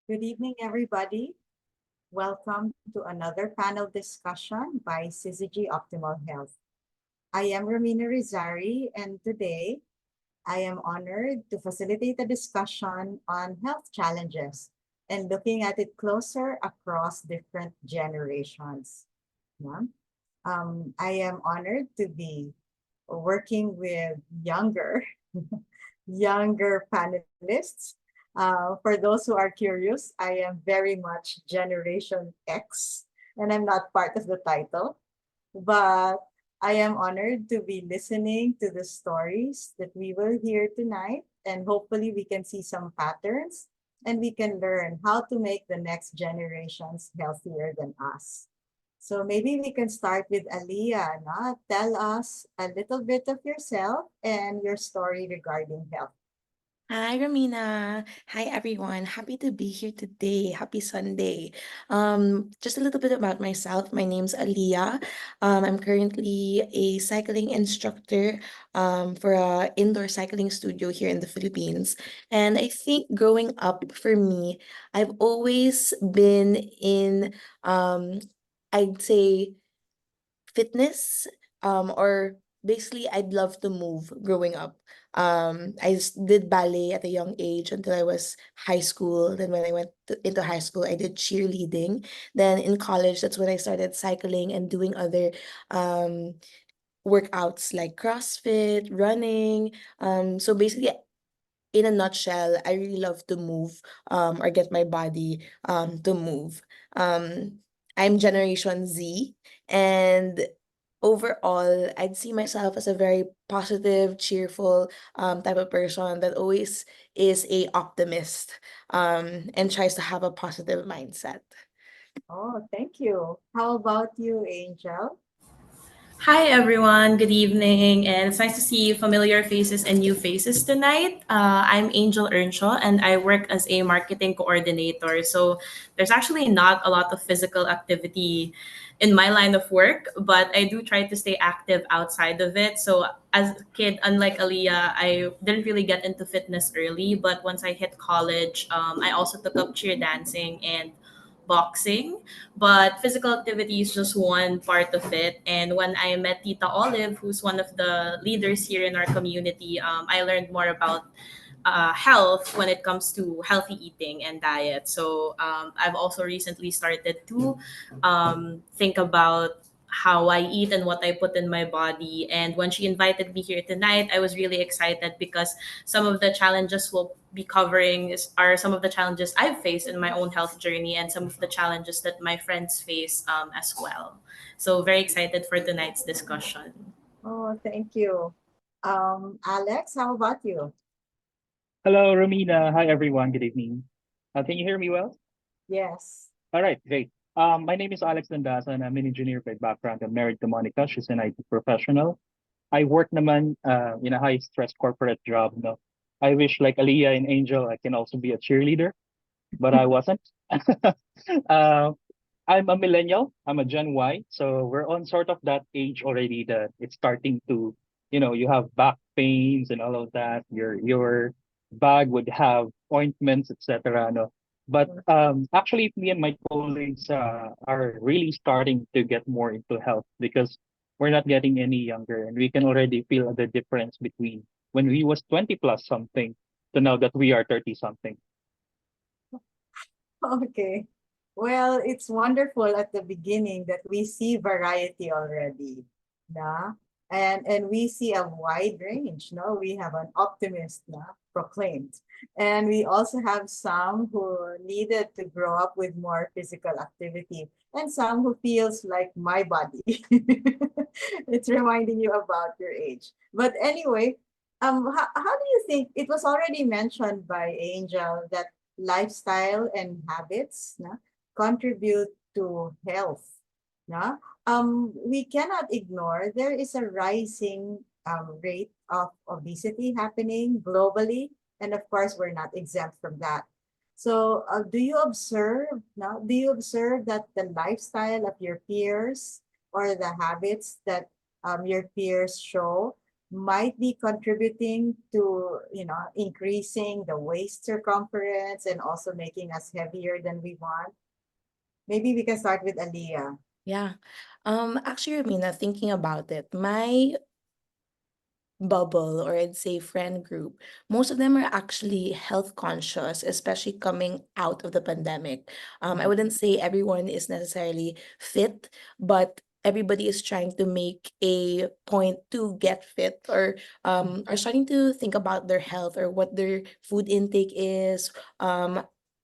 Good evening, everybody. Welcome to another panel discussion by CCG Optimal Health. I am Romina Rizarri, and today I am honored to facilitate a discussion on health challenges and looking at it closer across different generations. Yeah. I am honored to be working with younger panelists. For those who are curious, I am very much Generation X, and I'm not part of the title, but I am honored to be listening to the stories that we will hear tonight, and hopefully we can see some patterns and we can learn how to make the next generations healthier than us. So maybe we can start with Aliah. No? Tell us a little bit of yourself and your story regarding health. Hi, Romina. Hi, everyone. Happy to be here today. Happy Sunday. Just a little bit about myself. My name's Aliah. I'm currently a cycling instructor for a indoor cycling studio here in the Philippines. And I think growing up for me, I've always been in, I'd say, fitness or basically I'd love to move growing up. Did ballet at a young age until I was high school. Then when I into high school, I did cheerleading. Then in college, that's when I started cycling and doing other um workouts like CrossFit, running. So basically in a nutshell, I really love to move or get my body to move. Um I'm Generation Z, and overall, I'd see myself as a very positive, cheerful type of person that always is a optimist and tries to have a positive mindset. Oh, thank you. How about you, Angel? Hi everyone, good evening, and it's nice to see familiar faces and new faces tonight. I'm Angel Earnshaw, and I work as a marketing coordinator. So there's actually not a lot of physical activity in my line of work, but I do try to stay active outside of it. So as a kid, unlike Aliyah, I didn't really get into fitness early, but once I hit college, I also took up cheer dancing and boxing, but physical activity is just one part of it. And when I met Tita Olive, who's one of the leaders here in our community, I learned more about health when it comes to healthy eating and diet. So I've also recently started to think about how I eat and what I put in my body. And when she invited me here tonight, I was really excited because some of the challenges we'll be covering are some of the challenges I've faced in my own health journey and some of the challenges that my friends face as well. So, very excited for tonight's discussion. Oh, thank you. Alex, how about you? Hello, Romina. Hi, everyone. Good evening. Can you hear me well? Yes. All right, great. My name is Alex Dandasan. I'm an engineer by background. I'm married to Monica. She's an IT professional. I work naman in a high-stress corporate job. No, I wish like Aliyah and Angel, I can also be a cheerleader, but I wasn't. uh, I'm a millennial. I'm a Gen Y. So we're on sort of that age already that it's starting to, you have back pains and all of that. Your bag would have ointments, etc. No, but actually, me and my colleagues are really starting to get more into health because we're not getting any younger, and we can already feel the difference between when we was 20 plus something to now that we are 30 something. Okay. Well, it's wonderful at the beginning that we see variety already. Na? And we see a wide range. No, we have an optimist proclaimed. And we also have some who needed to grow up with more physical activity and some who feels like my body. It's reminding you about your age. But anyway, how do you think it was already mentioned by Angel that lifestyle and habits contribute to health. We cannot ignore there is a rising rate of obesity happening globally. And of course, we're not exempt from that. So do you observe that the lifestyle of your peers or the habits that your peers show might be contributing to, increasing the waist circumference and also making us heavier than we want? Maybe we can start with Aliah. Yeah. Actually, Romina, thinking about it, my bubble, or I'd say friend group, most of them are actually health conscious, especially coming out of the pandemic. I wouldn't say everyone is necessarily fit, but everybody is trying to make a point to get fit, or are starting to think about their health or what their food intake is.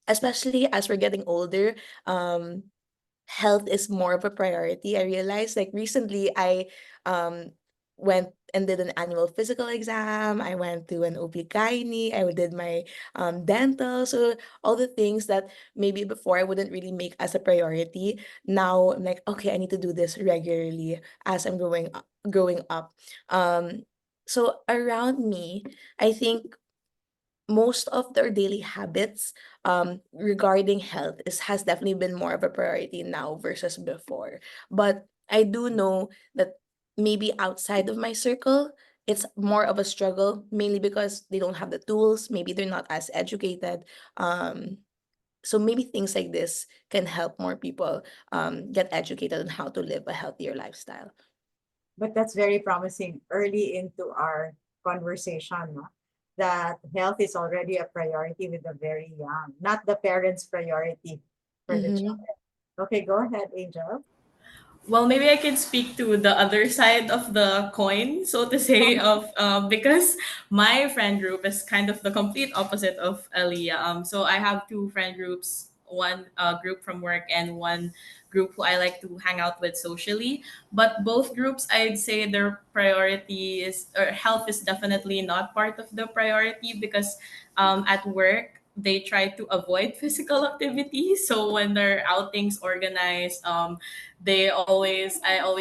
Especially as we're getting older, health is more of a priority. I realized, like, recently I went and did an annual physical exam. I went to an OB-GYN. I did my dental. So all the things that maybe before I wouldn't really make as a priority. Now I'm like, okay, I need to do this regularly as I'm growing up. So around me, I think most of their daily habits regarding health has definitely been more of a priority now versus before. But I do know that maybe outside of my circle, it's more of a struggle, mainly because they don't have the tools, maybe they're not as educated. So maybe things like this can help more people get educated on how to live a healthier lifestyle. But that's very promising early into our conversation, no? That health is already a priority with the very young, not the parents' priority for the Mm-hmm. child. Okay, go ahead, Angel. Well, maybe I can speak to the other side of the coin, so to say, of because my friend group is kind of the complete opposite of Aliyah. So I have two friend groups, one group from work and one group who I like to hang out with socially. But both groups, I'd say their priority is, or health is definitely not part of the priority, because at work they try to avoid physical activity. So when their outings organized, I always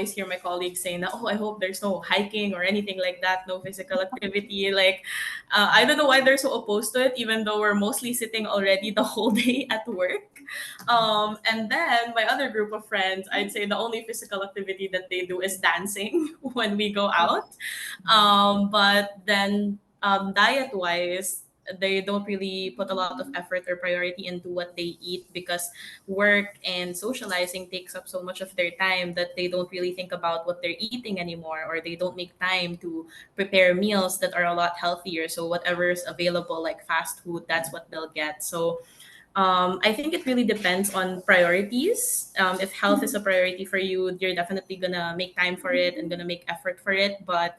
hear my colleagues saying that, oh, I hope there's no hiking or anything like that, no physical activity. Like, I don't know why they're so opposed to it, even though we're mostly sitting already the whole day at work. And then my other group of friends, I'd say the only physical activity that they do is dancing when we go out. But then diet wise, they don't really put a lot of effort or priority into what they eat, because work and socializing takes up so much of their time that they don't really think about what they're eating anymore, or they don't make time to prepare meals that are a lot healthier. So whatever is available, like fast food, that's what they'll get. So I think it really depends on priorities. If health is a priority for you, you're definitely gonna make time for it and gonna make effort for it. But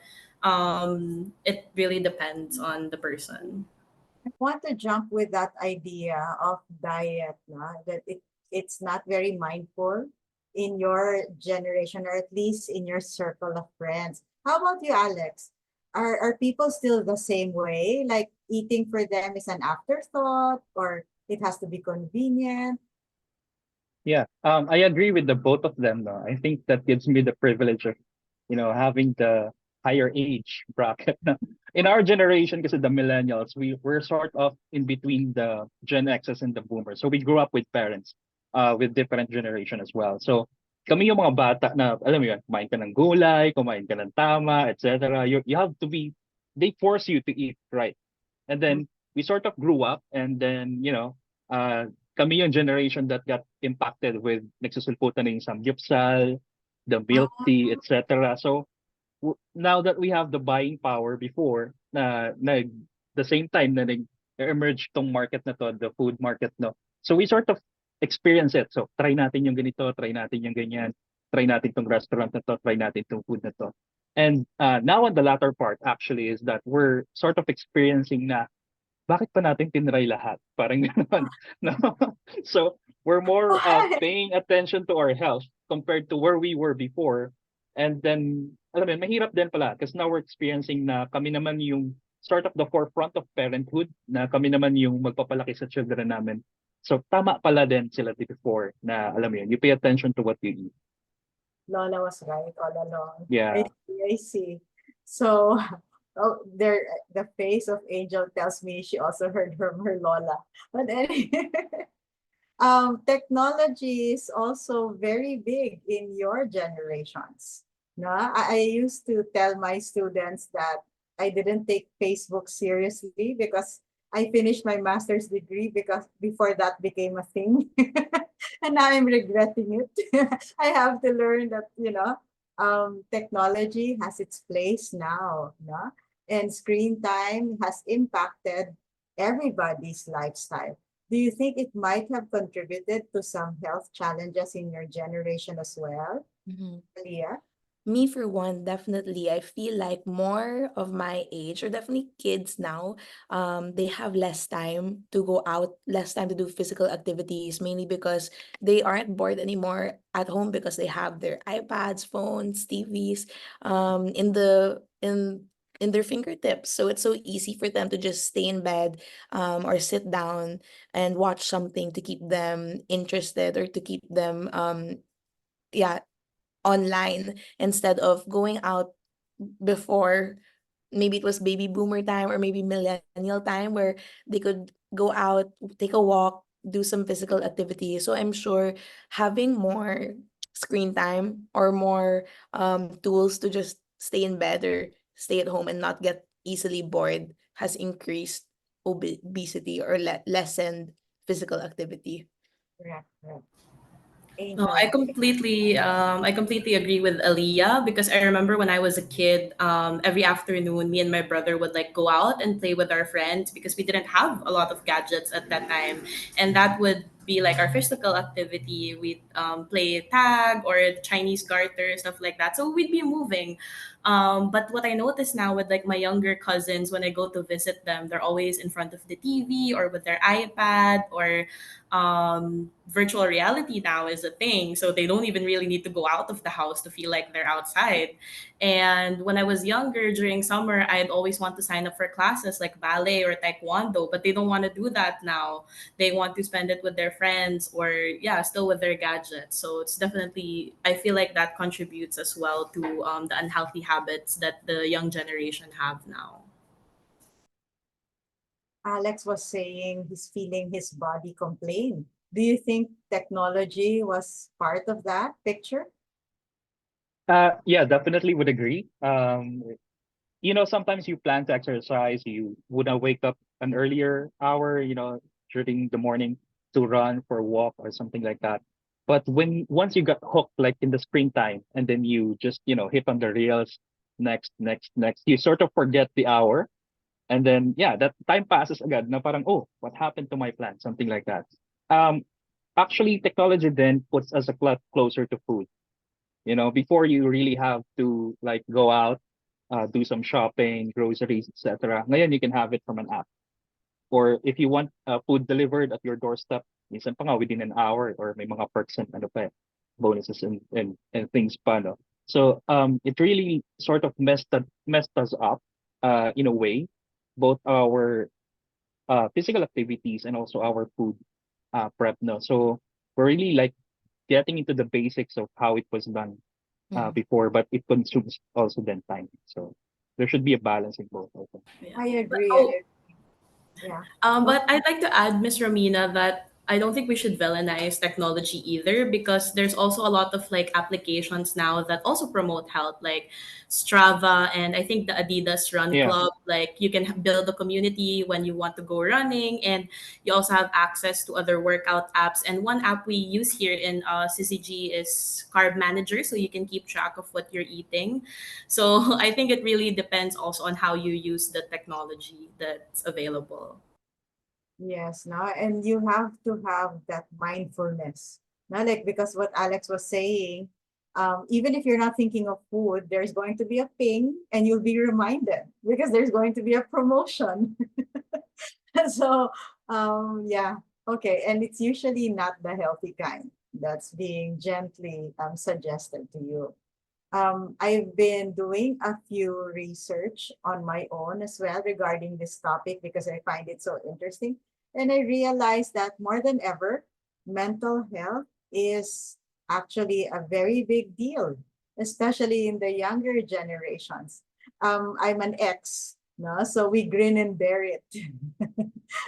it really depends on the person. I want to jump with that idea of diet, na, that it's not very mindful in your generation, or at least in your circle of friends. How about you, Alex? Are people still the same way? Like eating for them is an afterthought, or it has to be convenient? Yeah, I agree with the both of them. No, I think that gives me the privilege of, having the higher age bracket. In our generation, because of the millennials, we're sort of in between the Gen X's and the Boomers. So we grew up with parents, with different generation as well. So kami yung mga bata na, alam mo yun, kumain ka ng gulay, kumain ka ng tama, etc. You have to be, they force you to eat right. And then we sort of grew up, and then, kami yung generation that got impacted with nagsusulputan ng samgyupsal, the milk tea, etc. So now that we have the buying power before, the same time na nag-emerge tong market na to, the food market, no. So we sort of experience it. So try natin yung ganito, try natin yung ganyan, try natin tong restaurant na to, try natin tong food na to. And now on the latter part actually is that we're sort of experiencing na bakit pa natin tinry lahat? Parang gano'n, no? So, we're more Why? paying attention to our health compared to where we were before. And then, alam mo yun, mahirap din pala because now we're experiencing na kami naman yung sort of the forefront of parenthood, na kami naman yung magpapalaki sa children namin. So, tama pala din sila before na, alam mo yun, you pay attention to what you eat. Lola was right all along. Yeah. I see. So, oh, the face of Angel tells me she also heard from her Lola. But anyway, technology is also very big in your generations. No, I used to tell my students that I didn't take Facebook seriously because I finished my master's degree because before that became a thing. And now I'm regretting it. I have to learn that, technology has its place now, no? And screen time has impacted everybody's lifestyle. Do you think it might have contributed to some health challenges in your generation as well, Mhm. Leah? Me, for one, definitely. I feel like more of my age, or definitely kids now, they have less time to go out, less time to do physical activities, mainly because they aren't bored anymore at home because they have their iPads, phones, TVs, in their fingertips. So it's so easy for them to just stay in bed, or sit down and watch something to keep them interested, or to keep them, yeah, online, instead of going out before. Maybe it was baby boomer time, or maybe millennial time, where they could go out, take a walk, do some physical activity. So I'm sure having more screen time, or more tools to just stay in bed or stay at home and not get easily bored, has increased obesity, or lessened physical activity. Correct, correct. No, Angel. I completely agree with Aliyah because I remember when I was a kid, every afternoon, me and my brother would like go out and play with our friends because we didn't have a lot of gadgets at that time, and that would be like our physical activity. We'd play tag or Chinese garter, stuff like that. So we'd be moving. But what I notice now with like my younger cousins, when I go to visit them, they're always in front of the TV or with their iPad, or virtual reality now is a thing. So they don't even really need to go out of the house to feel like they're outside. And when I was younger, during summer, I'd always want to sign up for classes like ballet or taekwondo, but they don't want to do that now. They want to spend it with their friends, or, yeah, still with their gadgets. So it's definitely, I feel like that contributes as well to the unhealthy habits that the young generation have now. Alex was saying he's feeling his body complain. Do you think technology was part of that picture? Yeah, definitely would agree. Sometimes you plan to exercise, you would wake up an earlier hour, during the morning to run for a walk or something like that. But once you got hooked, like in the screen time, and then you just, hit on the reels, next, you sort of forget the hour. And then, yeah, that time passes agad na parang, oh, what happened to my plan? Something like that. Um, Actually, technology then puts us a lot closer to food. Before you really have to like go out, do some shopping, groceries, etc. Ngayon you can have it from an app. Or if you want food delivered at your doorstep, minsan pa nga within an hour, or may mga perks and ano pa, bonuses and things pa, no? So it really sort of messed us up in a way, both our physical activities and also our food prep, no? So we're really like getting into the basics of how it was done Mm. before, but it consumes also then time. So there should be a balance in both of them. Yeah. I But, agree. oh, Yeah. But Okay. I'd like to add, Miss Romina, that I don't think we should villainize technology either, because there's also a lot of like applications now that also promote health, like Strava, and I think the Adidas Run Yeah. Club. Like you can build a community when you want to go running, and you also have access to other workout apps. And one app we use here in CCG is Carb Manager, so you can keep track of what you're eating. So I think it really depends also on how you use the technology that's available. Yes, no, and you have to have that mindfulness. No, like because what Alex was saying, even if you're not thinking of food, there's going to be a ping and you'll be reminded because there's going to be a promotion. So, yeah, okay, and it's usually not the healthy kind that's being gently suggested to you. I've been doing a few research on my own as well regarding this topic because I find it so interesting. And I realized that more than ever, mental health is actually a very big deal, especially in the younger generations. I'm an ex, no? So we grin and bear it.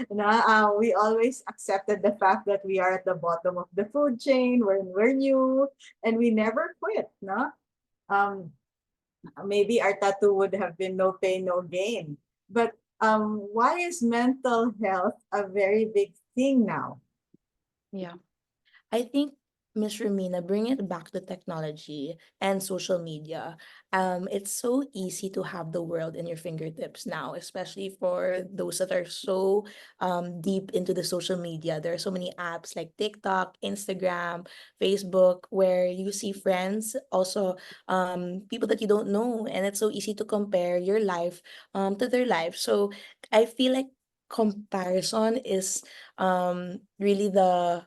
No, we always accepted the fact that we are at the bottom of the food chain when we're new, and we never quit, no? um, maybe our tattoo would have been no pain, no gain. But why is mental health a very big thing now? Yeah. I think, Miss Romina, bring it back to technology and social media. It's so easy to have the world in your fingertips now, especially for those that are so deep into the social media. There are so many apps like TikTok, Instagram, Facebook, where you see friends, also people that you don't know, and it's so easy to compare your life to their life. So I feel like comparison is really the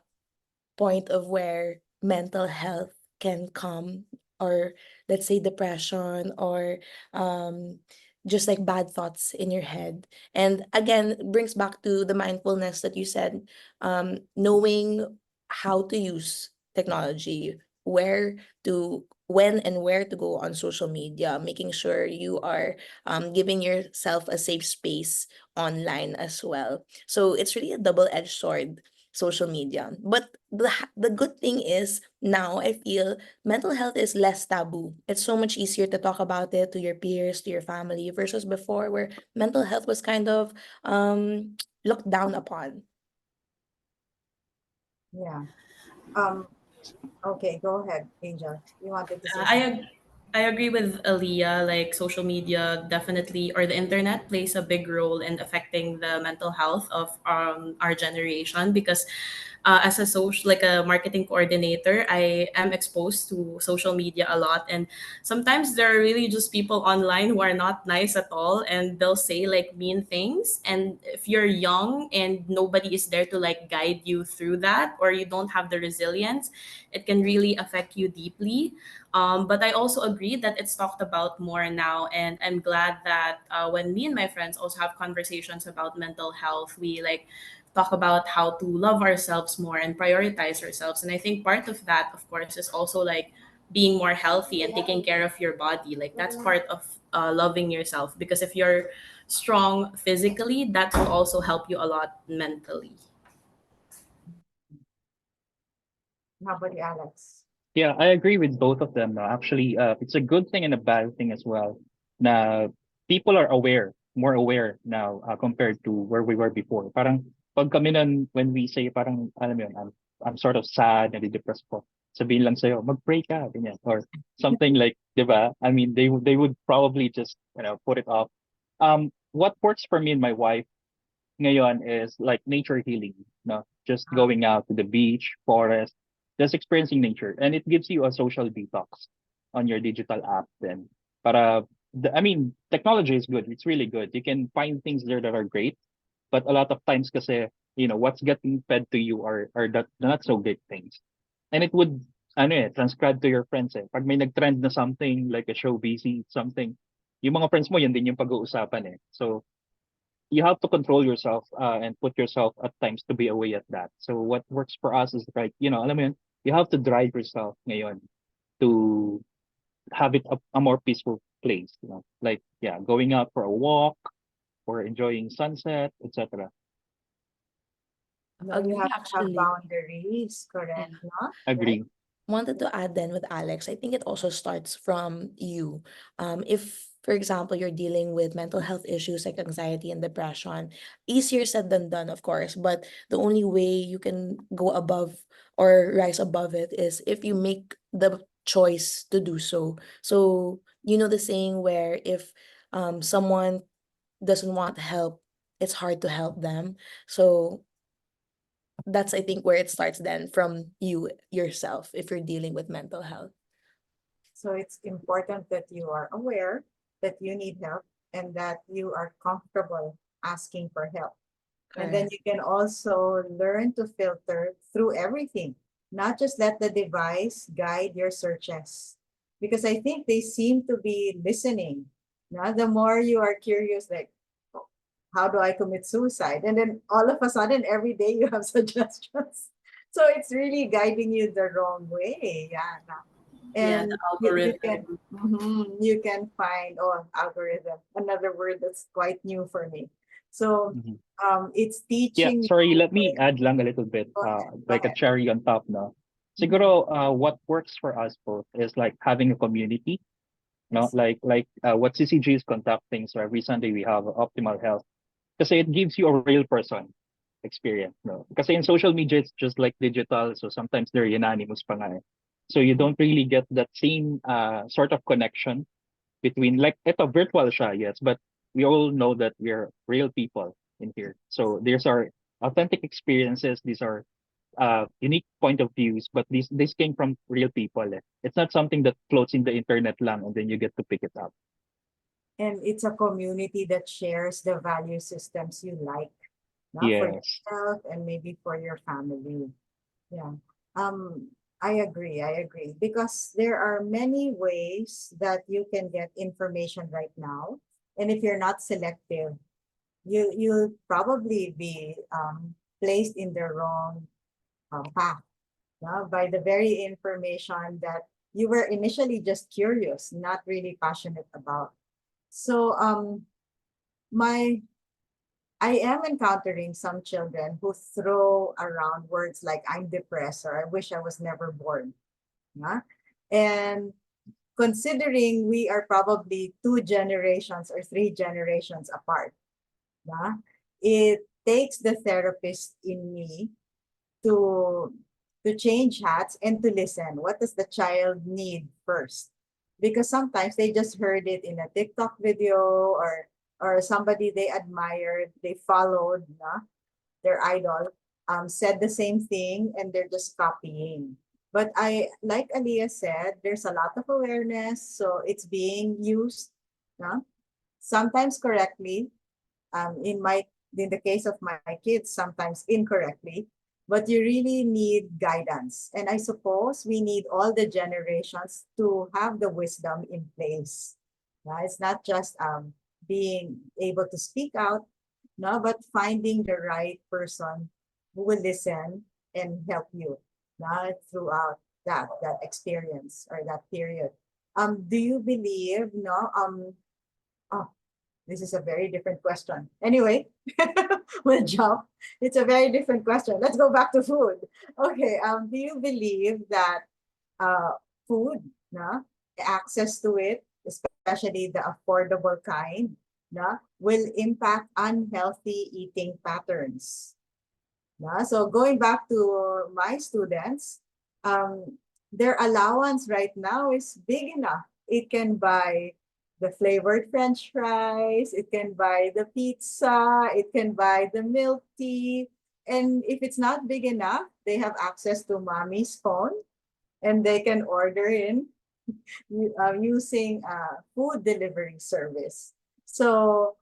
point of where mental health can come, or let's say depression, or um just like bad thoughts in your head. And again, it brings back to the mindfulness that you said, knowing how to use technology, where to when and where to go on social media, making sure you are giving yourself a safe space online as well. So it's really a double-edged sword, social media. But the good thing is now I feel mental health is less taboo. It's so much easier to talk about it to your peers, to your family, versus before where mental health was kind of looked down upon. Yeah. Um, okay, go ahead, Angel. You wanted to say I something. ag- I agree with Aliah. Like social media definitely, or the internet plays a big role in affecting the mental health of our generation, because as a social, like a marketing coordinator, I am exposed to social media a lot, and sometimes there are really just people online who are not nice at all, and they'll say like mean things. And if you're young and nobody is there to like guide you through that, or you don't have the resilience, it can really affect you deeply. But I also agree that it's talked about more now, and I'm glad that when me and my friends also have conversations about mental health, we like talk about how to love ourselves more and prioritize ourselves. And I think part of that, of course, is also like being more healthy and taking care of your body. Like that's part of loving yourself, because if you're strong physically, that will also help you a lot mentally. How about you, Alex? Yeah, I agree with both of them. No, actually, it's a good thing and a bad thing as well. Now, people are aware, more aware now compared to where we were before. Parang pag kami nun, when we say parang, alam mo yun, I'm sort of sad, nadi-depressed ko. Sabihin lang sa'yo, mag-pray ka, ganyan. Or something like, di ba? I mean, they would probably just, put it off. What works for me and my wife ngayon is like nature healing, no? Just Ah, going out to the beach, forest, just experiencing nature. And it gives you a social detox on your digital app then. Para, I mean, technology is good. It's really good. You can find things there that are great. But a lot of times kasi, what's getting fed to you are the not so great things. And it would, transcribe to your friends eh. Pag may nag-trend na something, like a show busy, something, yung mga friends mo, yun din yung pag-uusapan eh. So, you have to control yourself and put yourself at times to be away at that. So what works for us is like, alam mo yun, you have to drive yourself ngayon to have it a more peaceful place, like, yeah, going out for a walk or enjoying sunset, etc. no, you Agree, have to have actually. boundaries, correct? Yeah. No? Right? Agree. Wanted to add then with Alex, I think it also starts from you. If, for example, you're dealing with mental health issues like anxiety and depression, easier said than done, of course, but the only way you can go above or rise above it is if you make the choice to do so. So, you know the saying where if someone doesn't want help, it's hard to help them. So that's, I think, where it starts then, from you yourself, if you're dealing with mental health. So it's important that you are aware that you need help and that you are comfortable asking for help. And then Correct. you can also learn to filter through everything, not just let the device guide your searches. Because I think they seem to be listening. Now, the more you are curious, like, "Oh, how do I commit suicide?" And then all of a sudden, every day you have suggestions. So it's really guiding you the wrong way. Yeah. No. Yeah, the And algorithm. you can find, oh, algorithm, another word that's quite new for me. So Mhm. it's Yeah, teaching sorry, you let me where. add lang a little bit, Go ahead. Go like a ahead. cherry on top, no? Mhm. Siguro, what works for us both is like having a community. No, what CCG is conducting. So every Sunday we have optimal health. Because it gives you a real person experience. No, because in social media it's just like digital. So sometimes they're unanimous pa nga eh. So you don't really get that same sort of connection between like ito virtual siya, yes, but we all know that we're real people in here. So these are authentic experiences. These are unique point of views, but these came from real people. Eh. It's not something that floats in the internet lang and then you get to pick it up. And it's a community that shares the value systems you like, not for Yes. yourself and maybe for your family. Yeah. I agree. I agree. Because there are many ways that you can get information right now. And if you're not selective, you'll probably be placed in the wrong path, by the very information that you were initially just curious, not really passionate about. So my I am encountering some children who throw around words like I'm depressed or I wish I was never born. Yeah? And considering we are probably 2 generations or 3 generations apart, yeah, it takes the therapist in me to change hats and to listen. What does the child need first? Because sometimes they just heard it in a TikTok video or somebody they admired, they followed, their idol, said the same thing and they're just copying. But like Aliah said, there's a lot of awareness, so it's being used, sometimes correctly, in the case of my kids, sometimes incorrectly, but you really need guidance. And I suppose we need all the generations to have the wisdom in place. It's not just being able to speak out, no, but finding the right person who will listen and help you, throughout that experience or that period. Do you believe, no? Oh, this is a very different question. Anyway, we'll jump. It's a very different question. Let's go back to food. Okay. Do you believe that uh, food, access to it, especially the affordable kind, will impact unhealthy eating patterns? So going back to my students, their allowance right now is big enough. It can buy the flavored French fries, it can buy the pizza, it can buy the milk tea. And if it's not big enough, they have access to mommy's phone and they can order in using food delivery service. So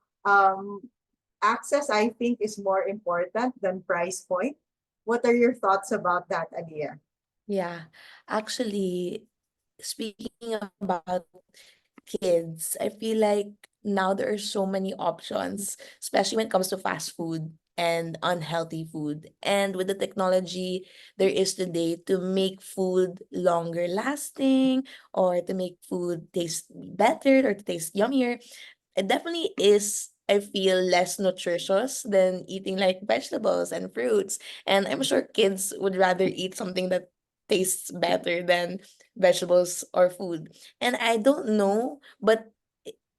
access, I think, is more important than price point. What are your thoughts about that, Aliah? Yeah, actually, speaking about kids, I feel like now there are so many options, especially when it comes to fast food and unhealthy food. And with the technology there is today to make food longer lasting or to make food taste better or to taste yummier, it definitely is, I feel, less nutritious than eating like vegetables and fruits. And I'm sure kids would rather eat something that tastes better than vegetables or food. And I don't know, but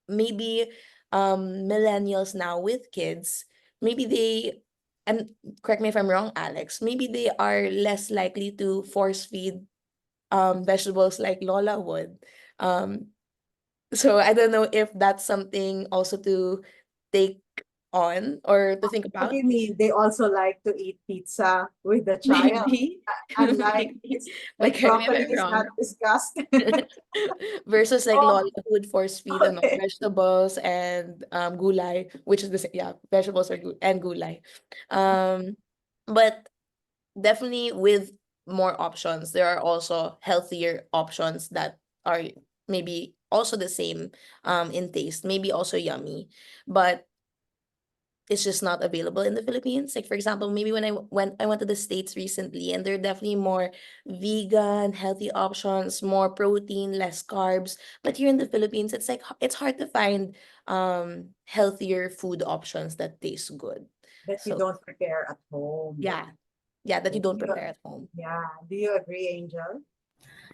maybe millennials now with kids, maybe they, and correct me if I'm wrong, Alex, maybe they are less likely to force feed vegetables like Lola would. Um so I don't know if that's something also to take on or to think What do about. you mean? They also like to eat pizza with the child, Maybe, unlike maybe, but like correct me if broccoli I'm is not wrong. discussed. Versus like Oh, Lola would force feed okay. vegetables and gulay, which is the same, yeah, vegetables and gulay. Um, but definitely with more options, there are also healthier options that are maybe also the same in taste, maybe also yummy, but it's just not available in the Philippines. Like for example, maybe when I went to the States recently, and there are definitely more vegan, healthy options, more protein, less carbs. But here in the Philippines, it's like it's hard to find healthier food options that taste good. That you So don't prepare at home. yeah, yeah, that you Do don't you, prepare at home. yeah. Do you agree, Angel?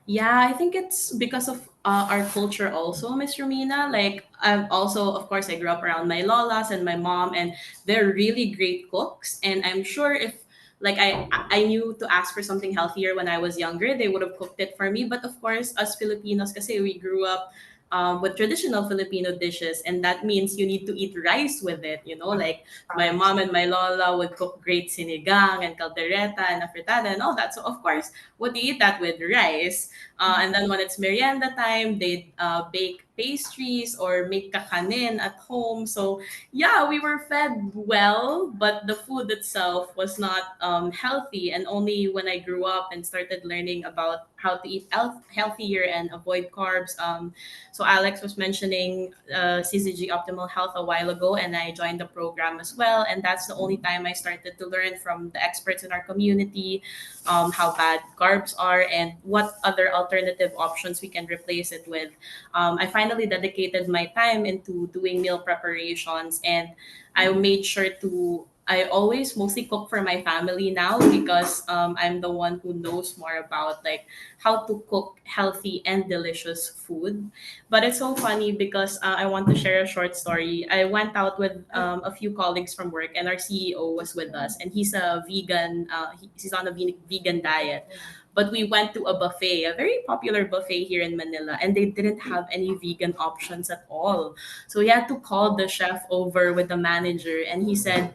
Yeah, I think it's because of our culture also, Miss Romina. Like, I've also, of course, I grew up around my lolas and my mom, and they're really great cooks. And I'm sure if like I knew to ask for something healthier when I was younger, they would have cooked it for me. But of course, us Filipinos, kasi we grew up with traditional Filipino dishes, and that means you need to eat rice with it. You know, like my Rice. mom and my lola would cook great sinigang and caldereta and afritada and all that. So of course, what do you eat that with? Rice. And then when it's merienda time, they bake pastries or make kakanin at home. So yeah, we were fed well, but the food itself was not healthy. And only when I grew up and started learning about how to eat healthier and avoid carbs. So Alex was mentioning CCG Optimal Health a while ago, and I joined the program as well. And that's the only time I started to learn from the experts in our community how bad carbs are and what other alternative options we can replace it with. I finally dedicated my time into doing meal preparations, and I made sure to. I always mostly cook for my family now because I'm the one who knows more about like how to cook healthy and delicious food. But it's so funny because I want to share a short story. I went out with a few colleagues from work, and our CEO was with us, and he's a vegan. He's on a vegan diet. But we went to a buffet, a very popular buffet here in Manila, and they didn't have any vegan options at all. So he had to call the chef over with the manager, and he said,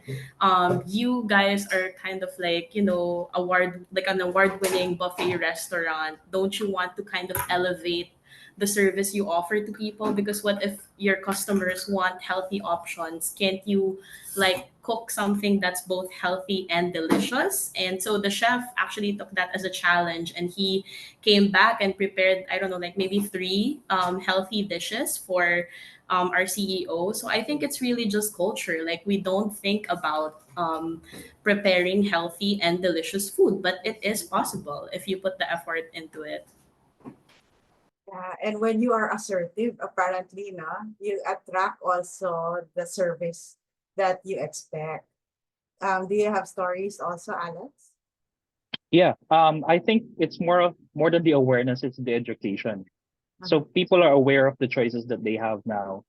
"You guys are kind of like like an award-winning buffet restaurant. Don't you want to kind of elevate the service you offer to people? Because what if your customers want healthy options? Can't you like cook something that's both healthy and delicious?" And so the chef actually took that as a challenge, and he came back and prepared, I don't know, like maybe three healthy dishes for our CEO. So I think it's really just culture. Like, we don't think about preparing healthy and delicious food, but it is possible if you put the effort into it. Yeah, and when you are assertive, apparently, you attract also the service that you expect. Do you have stories also, Alex? Yeah, I think it's more than the awareness, it's the education. So Mhm. people are aware of the choices that they have now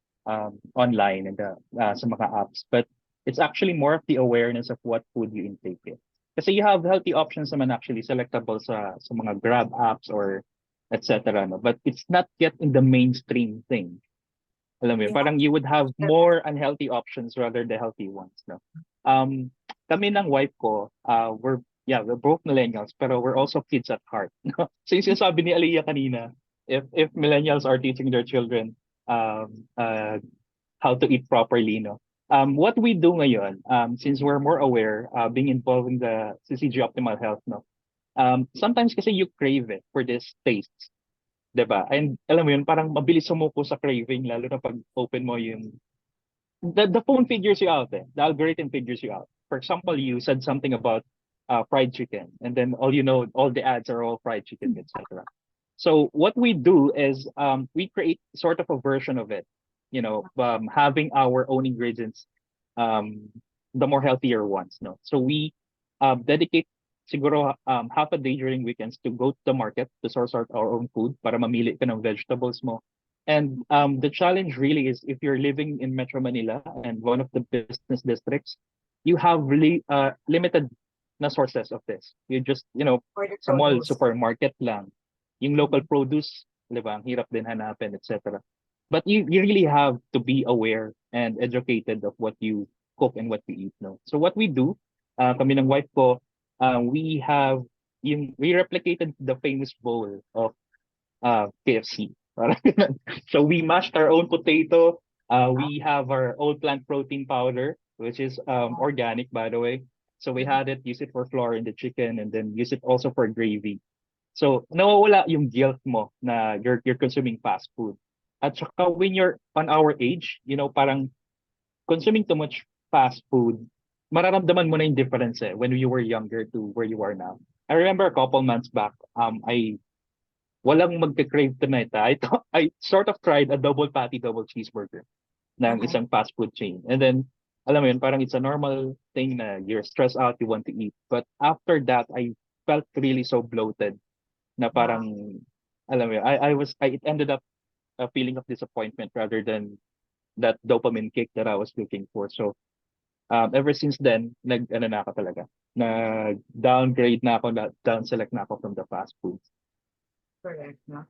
online and sa mga apps, but it's actually more of the awareness of what food you intake. Kasi you have healthy options naman actually selectable sa mga Grab apps or etc. No? But it's not yet in the mainstream thing. Alam mo yun, You have parang you would have to more unhealthy options rather the healthy ones. No? Um, kami ng wife ko, we're both millennials, pero we're also kids at heart. No? So yung sinasabi ni Aliah kanina, if millennials are teaching their children um, uh, how to eat properly, no? What we do ngayon, since we're more aware, being involved in the CCG Optimal Health, no? Sometimes kasi you crave it for this taste, 'di ba? And alam mo yun, parang mabilis sumuko sa craving lalo na pag open mo yung the phone figures you out eh. The algorithm figures you out. For example, you said something about fried chicken, and then all the ads are all fried chicken, etc. So what we do is we create sort of a version of it, having our own ingredients, um, the more healthier ones. No, so we dedicate siguro half a day during weekends to go to the market to source out our own food para mamili ka ng vegetables mo. And the challenge really is if you're living in Metro Manila and one of the business districts, you have really limited na sources of this. You just, for the sa mall, produce. supermarket lang. Yung local produce, di ba, ang hirap din hanapin, etc. But you really have to be aware and educated of what you cook and what you eat. No? So what we do, kami ng wife ko, we replicated the famous bowl of KFC. Parang ganun. So we mashed our own potato. We have our own plant protein powder, which is organic, by the way. So we had it, use it for flour in the chicken, and then use it also for gravy. So nawawala yung guilt mo na you're consuming fast food. At saka when you're on our age, parang consuming too much fast food, mararamdaman mo na yung difference when you were younger to where you are now. I remember a couple months back, I walang magka-crave tonight. I sort of tried a double patty, double cheeseburger ng Okay. isang fast food chain. And then, alam mo yun, parang it's a normal thing na you're stressed out, you want to eat. But after that, I felt really so bloated. na Wow. parang, alam mo yun, it ended up a feeling of disappointment rather than that dopamine kick that I was looking for. So, ever since then, ano na ako talaga, nag-downgrade na ako, down-select na ako from the fast foods. Correct. No?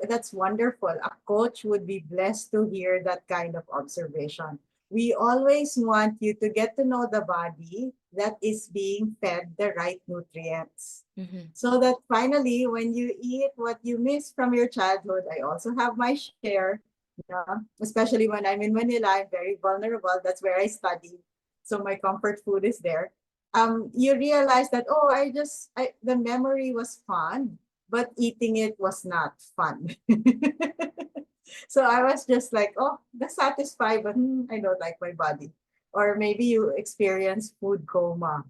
That's wonderful. A coach would be blessed to hear that kind of observation. We always want you to get to know the body that is being fed the right nutrients. Mhm. So that finally, when you eat what you miss from your childhood, I also have my share, especially when I'm in Manila, I'm very vulnerable. That's where I study. So my comfort food is there. You realize that, oh, the memory was fun, but eating it was not fun. So I was just like, oh, that's satisfied, but I don't like my body. Or maybe you experience food coma.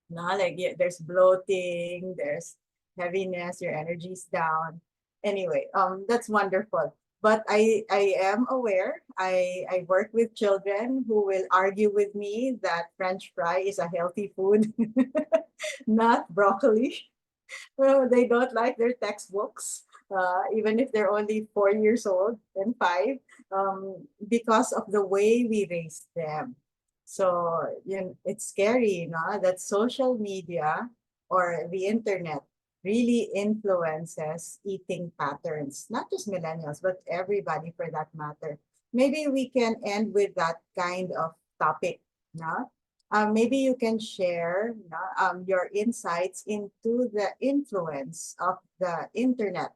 No, like there's bloating, there's heaviness, your energy's down. Anyway, that's wonderful. But I am aware. I work with children who will argue with me that French fry is a healthy food, not broccoli. Well, they don't like their textbooks, even if they're only 4 years old and five, because of the way we raise them. So, it's scary, that social media or the internet really influences eating patterns, not just millennials, but everybody for that matter. Maybe we can end with that kind of topic, no? Maybe you can share your insights into the influence of the internet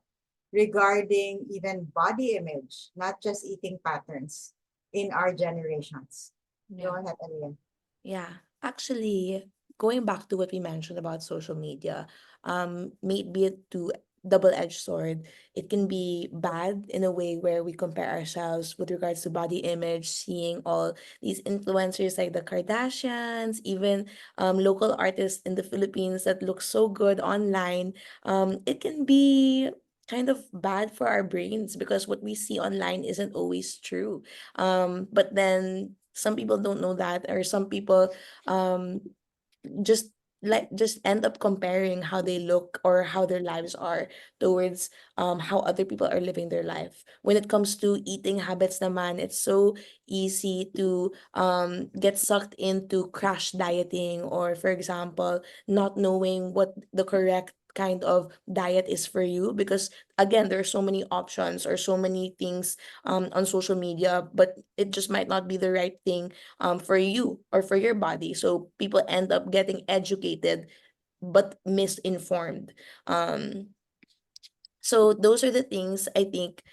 regarding even body image, not just eating patterns in our generations. Go Yeah. ahead, Aliah. Yeah, actually, going back to what we mentioned about social media, maybe it to double-edged sword. It can be bad in a way where we compare ourselves with regards to body image, seeing all these influencers like the Kardashians, even local artists in the Philippines that look so good online. It can be kind of bad for our brains because what we see online isn't always true. But then some people don't know that, or some people um just just end up comparing how they look or how their lives are towards how other people are living their life. When it comes to eating habits naman, it's so easy to get sucked into crash dieting, or for example, not knowing what the correct kind of diet is for you, because again, there are so many options or so many things on social media, but it just might not be the right thing for you or for your body. So people end up getting educated but misinformed. Um, so those are the things I think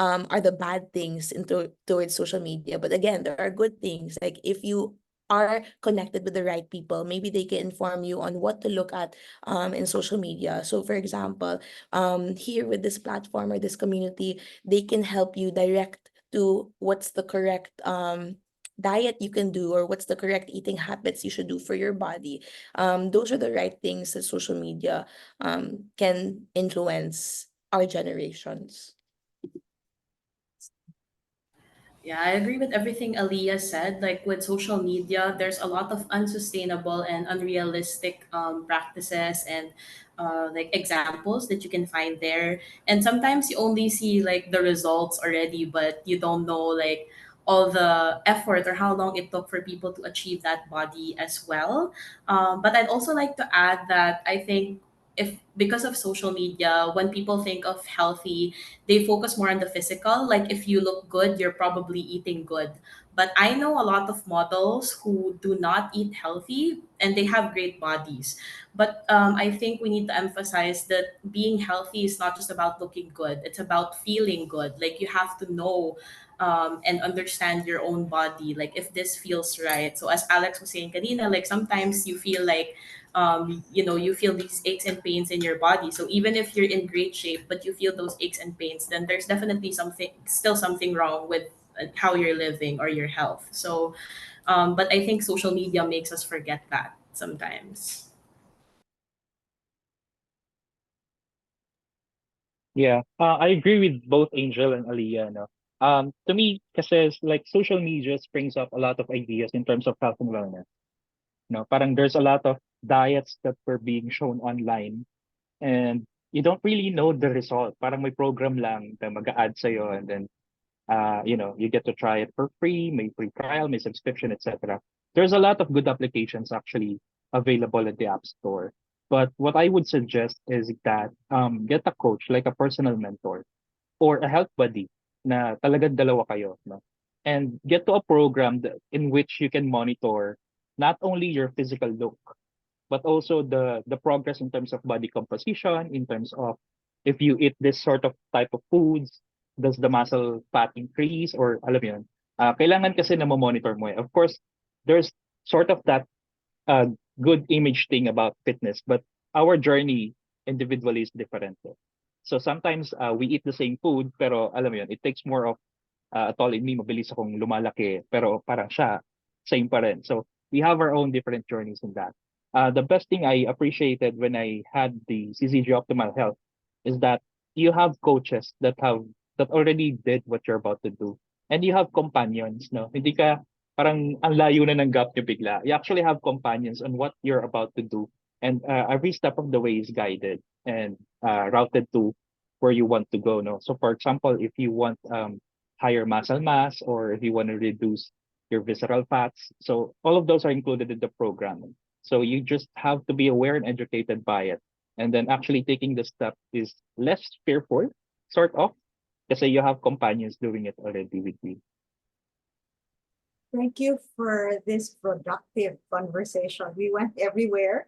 are the bad things towards social media. But again, there are good things. Like if you are connected with the right people, maybe they can inform you on what to look at in social media. So for example, here with this platform or this community, they can help you direct to what's the correct diet you can do, or what's the correct eating habits you should do for your body. Those are the right things that social media can influence our generations. Yeah, I agree with everything Aliyah said. Like with social media, there's a lot of unsustainable and unrealistic practices and like examples that you can find there. And sometimes you only see like the results already, but you don't know like all the effort or how long it took for people to achieve that body as well. But I'd also like to add that I think if because of social media, when people think of healthy, they focus more on the physical. Like if you look good, you're probably eating good. But I know a lot of models who do not eat healthy and they have great bodies. But I think we need to emphasize that being healthy is not just about looking good, it's about feeling good. Like you have to know and understand your own body, like if this feels right. So as Alex was saying kanina, like sometimes you feel like you feel these aches and pains in your body. So even if you're in great shape, but you feel those aches and pains, then there's definitely still something wrong with how you're living or your health. So, but I think social media makes us forget that sometimes. Yeah, I agree with both Angel and Aliyah. No? To me, kasi like social media brings up a lot of ideas in terms of health and wellness. Parang there's a lot of diets that were being shown online, and you don't really know the result. Parang may program lang na mag-a-add sa'yo, and then you get to try it for free, may free trial, may subscription, etc. There's a lot of good applications actually available at the App Store. But what I would suggest is that get a coach, like a personal mentor or a health buddy na talagang dalawa kayo, no? And get to a program in which you can monitor not only your physical look, but also the progress in terms of body composition, in terms of if you eat this sort of type of foods, does the muscle fat increase, or alam mo yun. Kailangan kasi na monitor mo eh. Of course, there's sort of that good image thing about fitness, but our journey individually is different. So sometimes we eat the same food, pero alam mo yun, it takes more of a toll in me, mabilis akong lumalaki, pero parang siya, same pa rin. So we have our own different journeys in that. The best thing I appreciated when I had the CCG Optimal Health is that you have coaches that already did what you're about to do, and you have companions, no? Hindi ka parang ang layo na ng gap nyo bigla. You actually have companions on what you're about to do, and every step of the way is guided and routed to where you want to go, no? So for example, if you want higher muscle mass, or if you want to reduce your visceral fats, so all of those are included in the program. So you just have to be aware and educated by it. And then actually taking the step is less fearful, sort of, because you have companions doing it already with you. Thank you for this productive conversation. We went everywhere,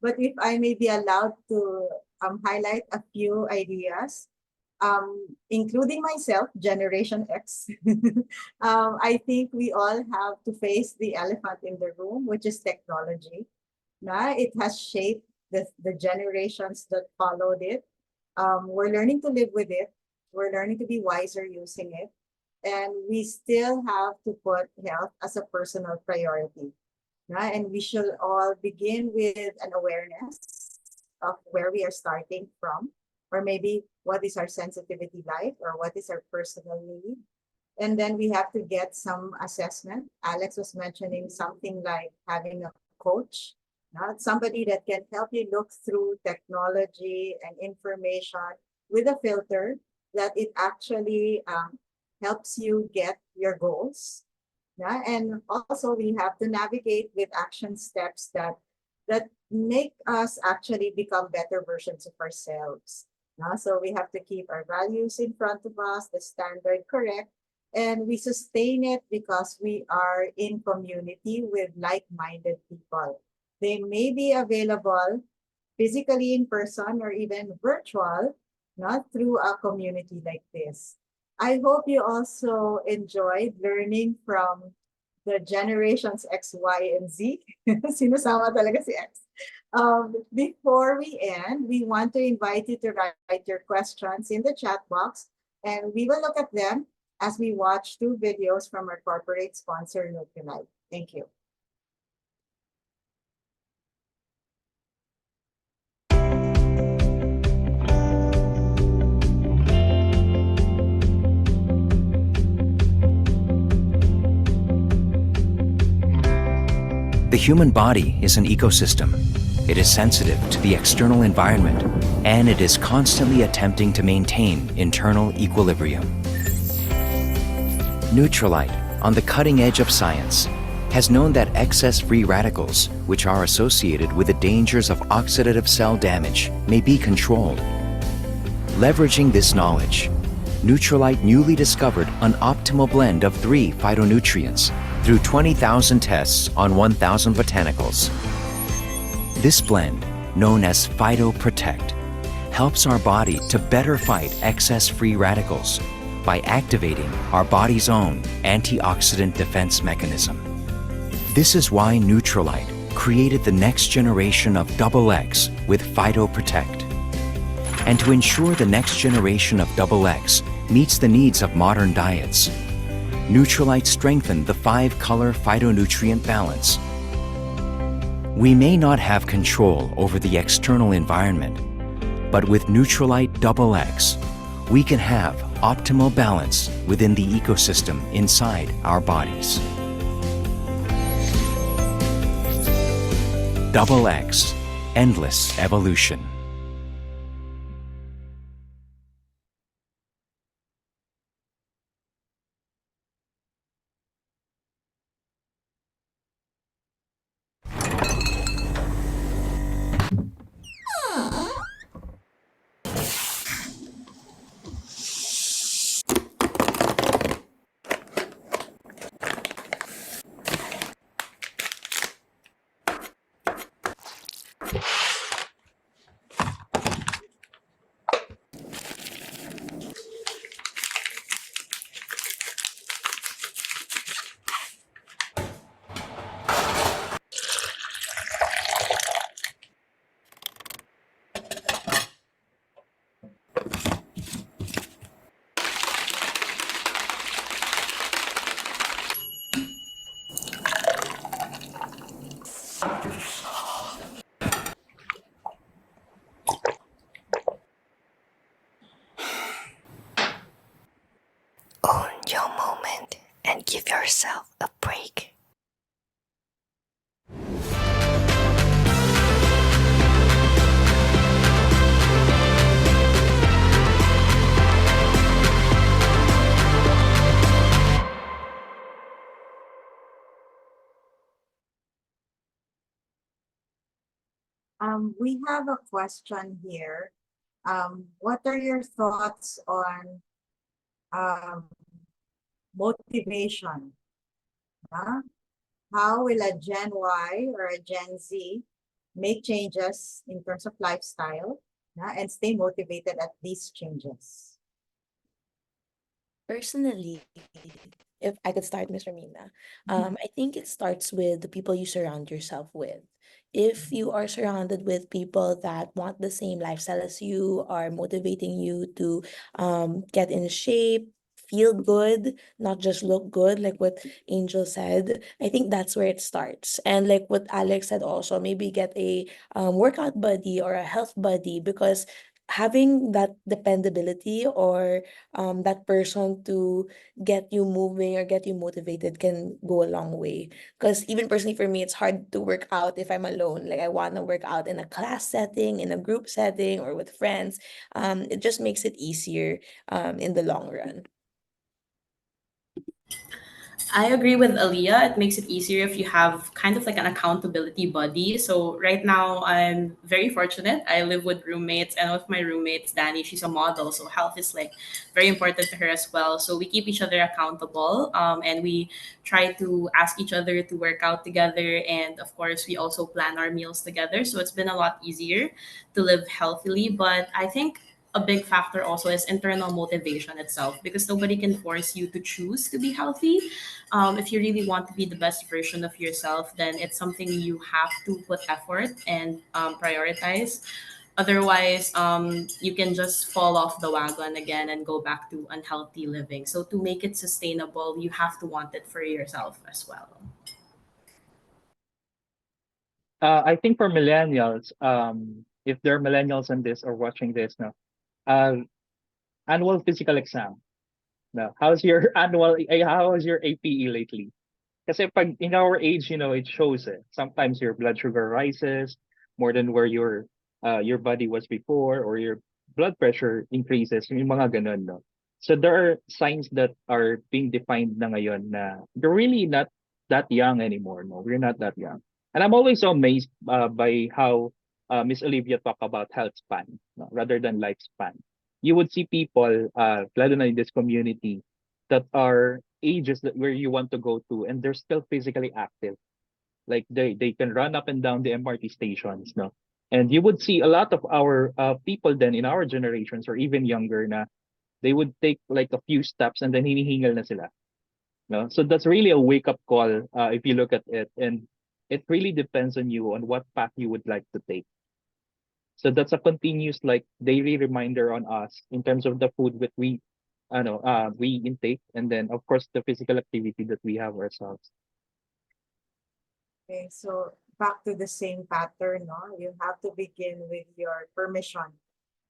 but if I may be allowed to highlight a few ideas, including myself, Generation X, I think we all have to face the elephant in the room, which is technology. It has shaped the generations that followed it. We're learning to live with it. We're learning to be wiser using it. And we still have to put health as a personal priority. And we should all begin with an awareness of where we are starting from, or maybe what is our sensitivity like, or what is our personal need. And then we have to get some assessment. Alex was mentioning something like having a coach, somebody that can help you look through technology and information with a filter that it actually helps you get your goals. And also we have to navigate with action steps that make us actually become better versions of ourselves. So we have to keep our values in front of us, the standard correct, and we sustain it because we are in community with like-minded people. They may be available physically in person or even virtual, through a community like this. I hope you also enjoyed learning from the generations X, Y, and Z. Sinusama talaga si X. Before we end, we want to invite you to write your questions in the chat box, and we will look at them as we watch 2 videos from our corporate sponsor, Nutrilite. Thank you. The human body is an ecosystem. It is sensitive to the external environment, and it is constantly attempting to maintain internal equilibrium. Nutrilite, on the cutting edge of science, has known that excess free radicals, which are associated with the dangers of oxidative cell damage, may be controlled. Leveraging this knowledge, Nutrilite newly discovered an optimal blend of 3 phytonutrients through 20,000 tests on 1,000 botanicals. This blend, known as PhytoProtect, helps our body to better fight excess free radicals by activating our body's own antioxidant defense mechanism. This is why Nutrilite created the next generation of XX with PhytoProtect. And to ensure the next generation of XX meets the needs of modern diets, Nutrilite strengthened the 5-color phytonutrient balance. We may not have control over the external environment, but with Nutrilite XX, we can have optimal balance within the ecosystem inside our bodies. XX, Endless Evolution. Give yourself a break. We have a question here. What are your thoughts on motivation? Huh? How will a Gen Y or a Gen Z make changes in terms of lifestyle, and stay motivated at these changes? Personally, if I could start, Miss Romina, I think it starts with the people you surround yourself with. If you are surrounded with people that want the same lifestyle as you, are motivating you to get in shape, feel good, not just look good, like what Angel said, I think that's where it starts. And like what Alex said also, maybe get a workout buddy or a health buddy, because having that dependability or that person to get you moving or get you motivated can go a long way. Because even personally for me, it's hard to work out if I'm alone. Like I want to work out in a class setting, in a group setting, or with friends. It just makes it easier in the long run. I agree with Aliah. It makes it easier if you have kind of like an accountability buddy. So right now I'm very fortunate. I live with roommates, and with my roommates, Danny, she's a model, so health is like very important to her as well. So we keep each other accountable, and we try to ask each other to work out together, and of course we also plan our meals together. So it's been a lot easier to live healthily. But I think a big factor also is internal motivation itself, because nobody can force you to choose to be healthy. If you really want to be the best version of yourself, then it's something you have to put effort and prioritize. Otherwise, you can just fall off the wagon again and go back to unhealthy living. So to make it sustainable, you have to want it for yourself as well. I think for millennials, if they're millennials on this or watching this now, uh, annual physical exam. Now, how's your how was your APE lately? Kasi pag in our age, it shows it. Sometimes your blood sugar rises more than where your body was before, or your blood pressure increases, yung mga ganun, no? So there are signs that are being defined na ngayon na you're really not that young anymore, no? We're not that young. And I'm always so amazed by how Miss Olivia talk about health span, no, rather than lifespan. You would see people, lalo na in this community, that are ages that where you want to go to, and they're still physically active. Like they can run up and down the MRT stations, no? And you would see a lot of our people then in our generations or even younger na they would take like a few steps and then hinihingal na sila. No? So that's really a wake up call if you look at it. And it really depends on you on what path you would like to take. So that's a continuous like daily reminder on us in terms of the food that we intake, and then of course the physical activity that we have ourselves. Okay, so back to the same pattern, no? You have to begin with your permission.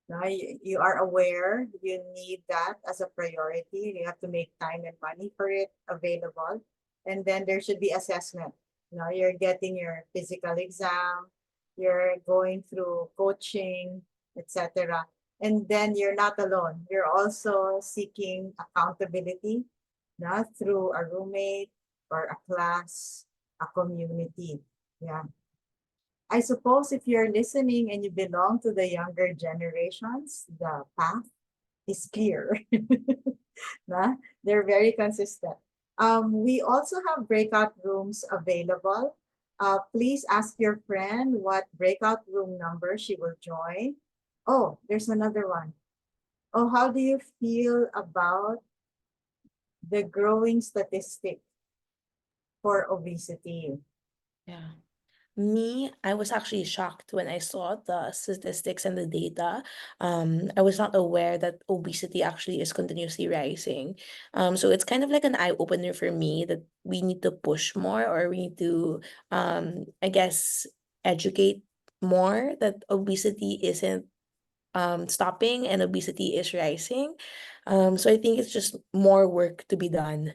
No, you are aware you need that as a priority. You have to make time and money for it available. And then there should be assessment. No, you're getting your physical exam, you're going through coaching, etc. And then you're not alone. You're also seeking accountability, no, through a roommate or a class, a community. Yeah. I suppose if you're listening and you belong to the younger generations, the path is clear. Na? They're very consistent. We also have breakout rooms available. Please ask your friend what breakout room number she will join. Oh, there's another one. Oh, how do you feel about the growing statistic for obesity? Yeah. Me, I was actually shocked when I saw the statistics and the data. I was not aware that obesity actually is continuously rising. So it's kind of like an eye opener for me that we need to push more, or we need to, I guess, educate more that obesity isn't stopping and obesity is rising. So I think it's just more work to be done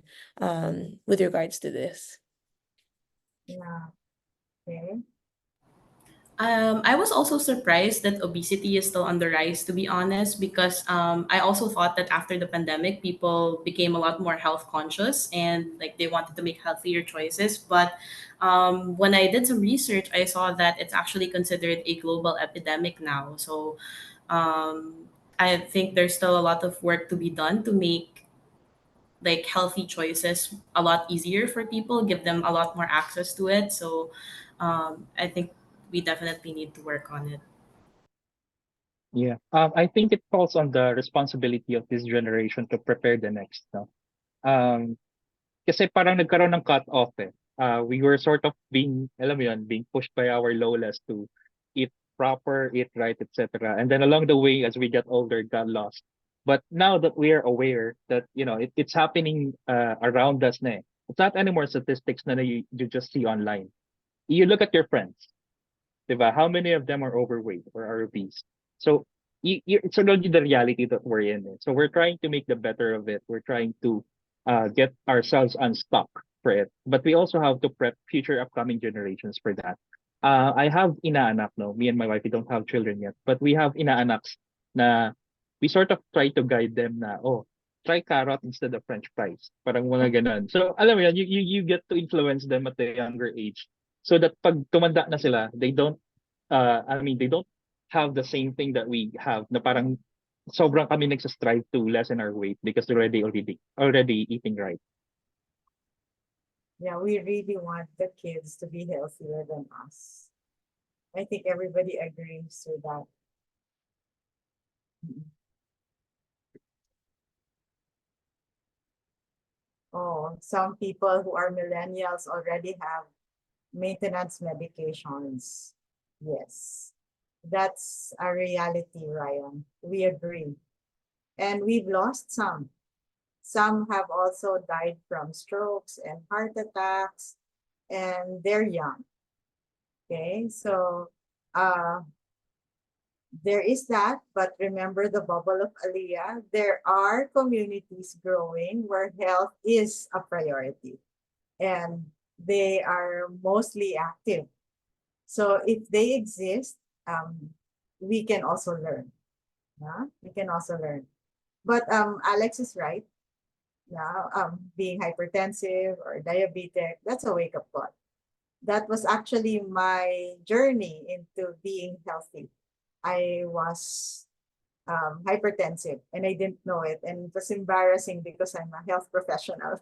with regards to this. Yeah. Okay. I was also surprised that obesity is still on the rise, to be honest, because I also thought that after the pandemic, people became a lot more health conscious and like they wanted to make healthier choices. But when I did some research, I saw that it's actually considered a global epidemic now. So I think there's still a lot of work to be done to make like healthy choices a lot easier for people, give them a lot more access to it. So I think we definitely need to work on it. Yeah. I think it falls on the responsibility of this generation to prepare the next. No? Um, Kasi parang nagkaroon ng cut-off eh. We were sort of being, alam mo yun, being pushed by our lolas to eat proper, eat right, etc. And then along the way, as we get older, got lost. But now that we are aware that, it's happening around us na eh. It's not anymore statistics na you just see online. You look at your friends, diba? How many of them are overweight or are obese? So it's already the reality that we're in. So we're trying to make the better of it. We're trying to get ourselves unstuck for it. But we also have to prep future upcoming generations for that. I have inaanak, no? Me and my wife, we don't have children yet, but we have inaanaks na we sort of try to guide them na, oh, try carrot instead of French fries. Parang mga ganun. So alam mo yan, you get to influence them at a younger age so that pag tumanda na sila, they don't have the same thing that we have na parang sobrang kami nagsastrive to lessen our weight because they're already eating right. Yeah, we really want the kids to be healthier than us. I think everybody agrees with that. Mm. Oh, some people who are millennials already have maintenance medications. Yes, that's a reality, Ryan. We agree. And we've lost some. Some have also died from strokes and heart attacks, and they're young. Okay, so there is that, but remember the bubble of Aliah. There are communities growing where health is a priority, and they are mostly active. So if they exist, we can also learn. Yeah, we can also learn. But Alex is right. Yeah, being hypertensive or diabetic, that's a wake-up call. That was actually my journey into being healthy. I was hypertensive and I didn't know it. And it was embarrassing because I'm a health professional.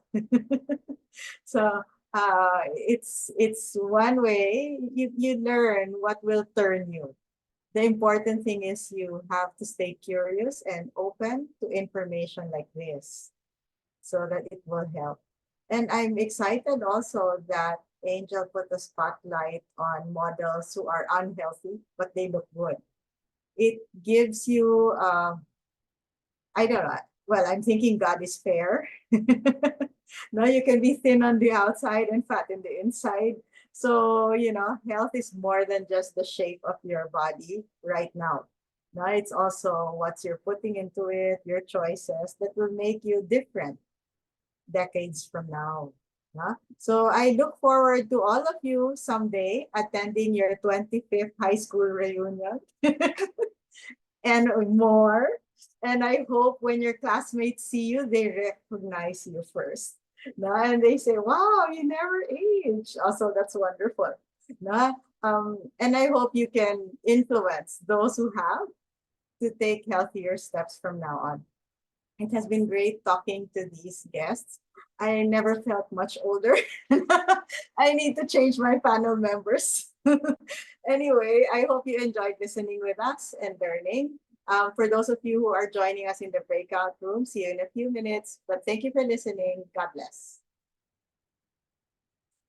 So it's one way you learn what will turn you. The important thing is you have to stay curious and open to information like this so that it will help. And I'm excited also that Angel put a spotlight on models who are unhealthy, but they look good. It gives you, I don't know, well, I'm thinking God is fair. No, you can be thin on the outside and fat in the inside. So, health is more than just the shape of your body right now. No, it's also what you're putting into it, your choices that will make you different decades from now. So I look forward to all of you someday attending your 25th high school reunion and more. And I hope when your classmates see you, they recognize you first. And they say, wow, you never age. Also, that's wonderful. And I hope you can influence those who have to take healthier steps from now on. It has been great talking to these guests. I never felt much older. I need to change my panel members. Anyway, I hope you enjoyed listening with us and learning. For those of you who are joining us in the breakout room, see you in a few minutes. But thank you for listening. God bless.